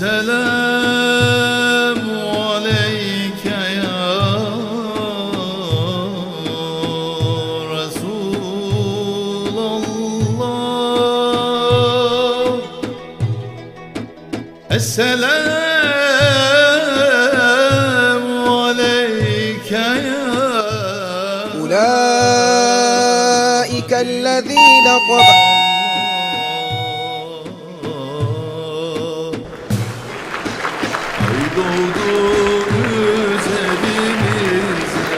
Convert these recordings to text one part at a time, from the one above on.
Esselamu aleyke ya Resulallah. Esselamu aleyke ya. Ulaika alladhina Doğdun üzerimize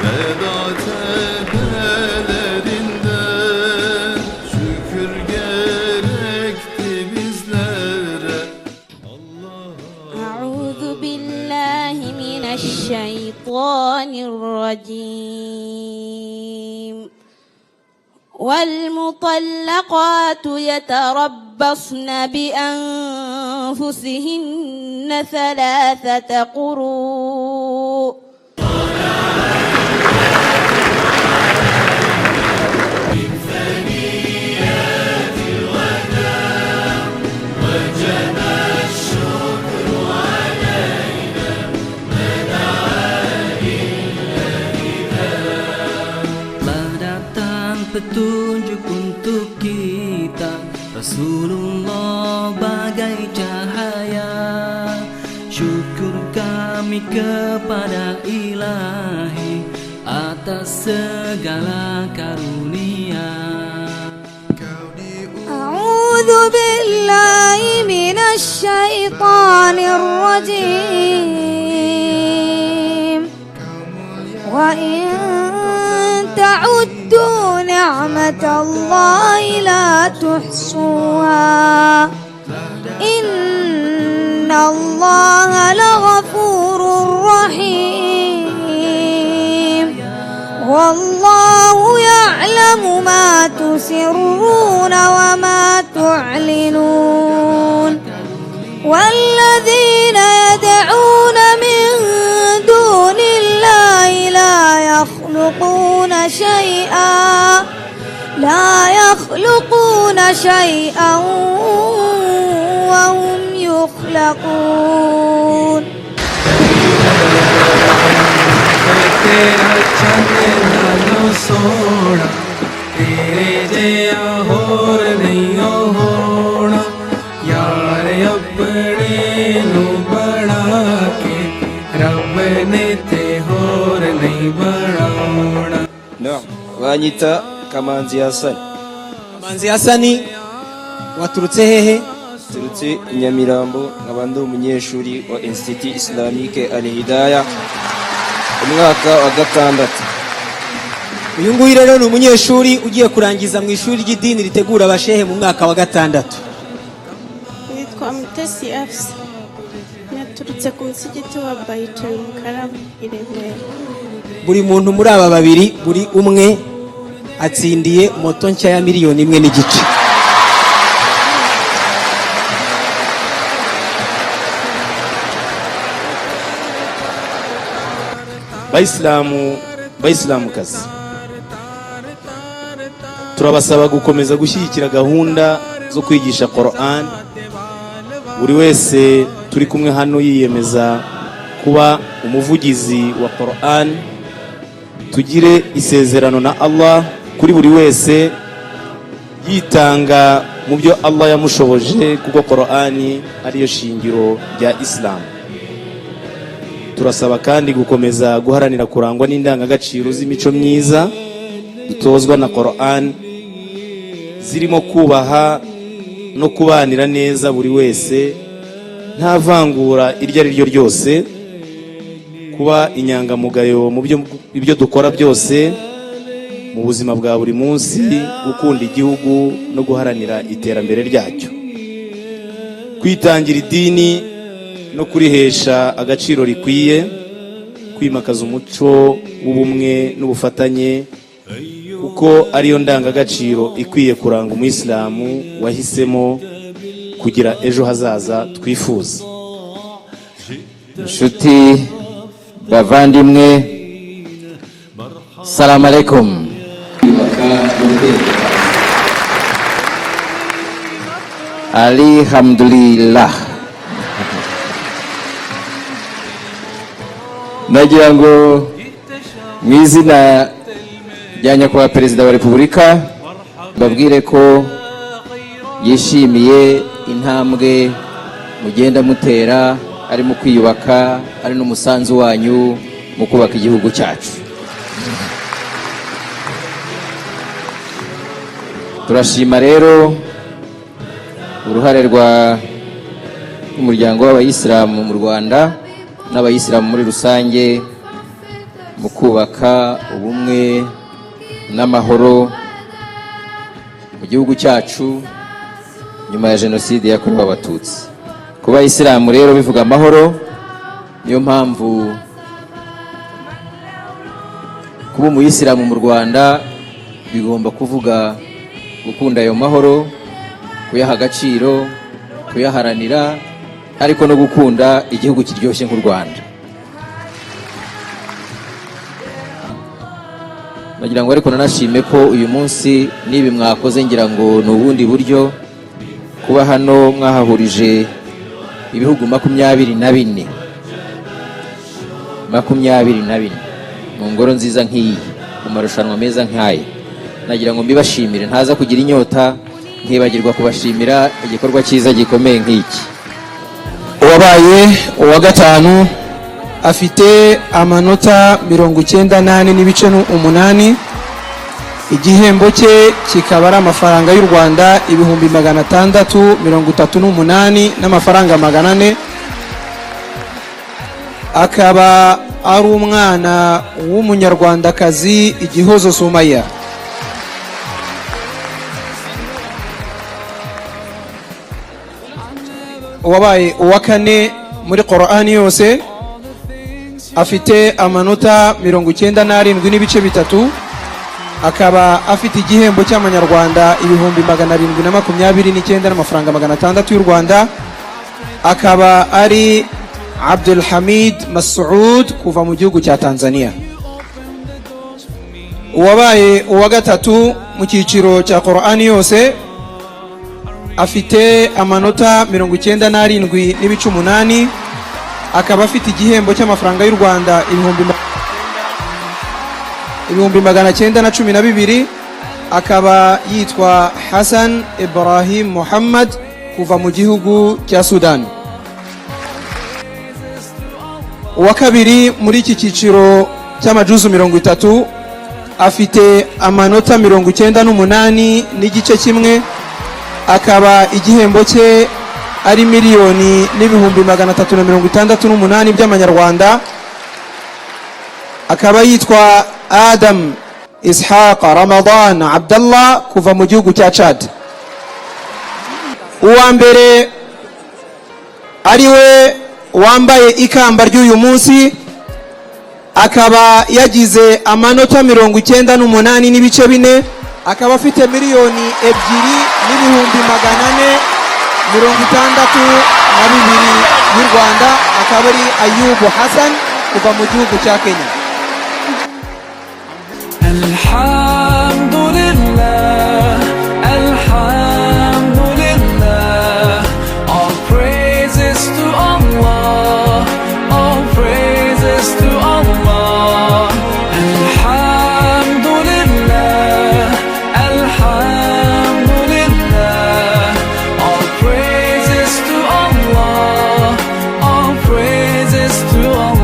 veda tepelerinden, şükür gerekti bizlere. A'udhu billahi mineşşeytanirracim. وَالْمُطَلَّقَاتُ يَتَرَبَّصْنَ بِأَنفُسِهِنَّ ثَلَاثَةَ قُرُوءٍ petunjuk untuk kita, Rasulullah bagai cahaya. Syukur kami kepada Ilahi atas segala karunia. A'udzu billahi minasy syaithanir rajim. Wa in ta'uddu ni'matallahi la tuhsuha. Innallaha laghafurur rahim. Wallahu ya'lamu ma tusirruna wa ma tu'linun. Walladzina yad'una min dunillahi la yakhluquna shay'an wa hum yukhlaqun. तेरा चंदा नो सोना तेरे जया होर नहीं होना यार अपने नु बना के रब ने ते होर नहीं बनाना. banyita Kamanzi Hassan. Kamanzi Hassan waturutse hehe? Turutse Nyamirambo, nkaba ndi umunyeshuri wa Institut Islamique Al Hidayah umwaka wa gatandatu. Uyu nguyu rero ni umunyeshuri ugiye kurangiza mu ishuri ry'idini ritegura abashehe mu mwaka wa gatandatu. Nitwa Mutesi Afsa, naturutse ku musigiti wa Baitul Mukarram i Remera. Buri muntu muri aba babiri, buri umwe atsindiye moto nshya ya miliyoni 1.5. Bayisilamukazi, turabasaba gukomeza gushyigikira gahunda zo kwigisha Qur'an. Buri wese turi kumwe hano yiyemeza kuba umuvugizi wa Qur'an. Tugire isezerano na Allah kuri buri wese yitanga mu byo Allah yamushoboje, kuko Qur'ani ariyo shingiro rya Islam. Turasaba kandi gukomeza guharanira kurangwa n'indangagaciro z'imico myiza dutozwa na Qur'an, zirimo kubaha no kubanira neza buri wese nta vangura iryo ari ryo ryose, kuba inyangamugayo mu byo dukora byose mu buzima bwa buri munsi, gukunda igihugu no guharanira iterambere ryacyo, kwitangira idini no kurihesha agaciro rikwiye, kwimakaza umuco w'ubumwe n'ubufatanye, kuko ariyo ndangagaciro ikwiye kuranga umuyisilamu wahisemo kugira ejo hazaza twifuza. Inshuti bavandimwe, salamu alaikum. Alhamdulillah. nagira ngo mu izina rya nyakubahwa perezida wa repubulika babwire ko yishimiye intambwe mugenda mutera ari mu kwiyubaka, ari n'umusanzu wanyu mu kubaka igihugu cyacu. Turashima rero uruhare rw'umuryango w'abayisilamu mu Rwanda n'abayisilamu muri rusange mu kubaka ubumwe n'amahoro mu gihugu cyacu nyuma ya jenoside yakorewe abatutsi. Ku bayisilamu rero bivuga amahoro, niyo mpamvu kuba umuyisilamu mu Rwanda bigomba kuvuga gukunda ayo mahoro, kuyaha agaciro, kuyaharanira, ariko no gukunda igihugu kiryoshye nk'u Rwanda. Nagira ngo ariko nanashime ko uyu munsi nibi mwakoze, ngira ngo ni ubundi buryo kuba hano mwahahurije ibihugu 24 mu ngoro nziza nk'iyi, mu marushanwa meza nk'aya. Nagira ngo mbibashimire, ntaza kugira inyota nkibagirwa kubashimira igikorwa cyiza gikomeye nk'iki. Uwabaye uwa gatanu afite amanota 98.8. Igihembo cye kikaba ari amafaranga y'u Rwanda 638 n'amafaranga 400. Akaba ari umwana w'umunyarwandakazi Igihozo Sumaya. Uwabaye uwa kane muri Qur'ani yose afite amanota 97.3. Akaba afite igihembo cy'amanyarwanda 729 n'amafaranga 600 y'u Rwanda. Akaba ari Abdul Hamid Mas'ud kuva mu gihugu cya Tanzania. Uwabaye uwa gatatu mu cyiciro cya Qur'ani yose afite amanota 97.8. Akaba afite igihembo cy'amafaranga y'u Rwanda 912. Akaba yitwa Hassan Ibrahim Muhammad kuva mu gihugu cya Sudan. Uwa kabiri muri iki cyiciro cy'amajuzu 30 afite amanota 98 n'igice kimwe. Akaba igihembo cye ari 1,368,000 by'amanyarwanda. Akaba yitwa Adam Ishaq Ramadan Abdallah kuva mu gihugu cya Chad. Uwa mbere ariwe wambaye ikamba ry'uyu munsi akaba yagize amanota 98 n'ibice 4. Akaba afite 2,462,000 y'u Rwanda. Akaba ari Ayubu Hassan kuva mu gihugu cya Kenya. Alhamdulillah, Alhamdulillah, all praises to Allah, all praises to Allah. Alhamdulillah, Alhamdulillah, all praises to Allah, all praises to Allah.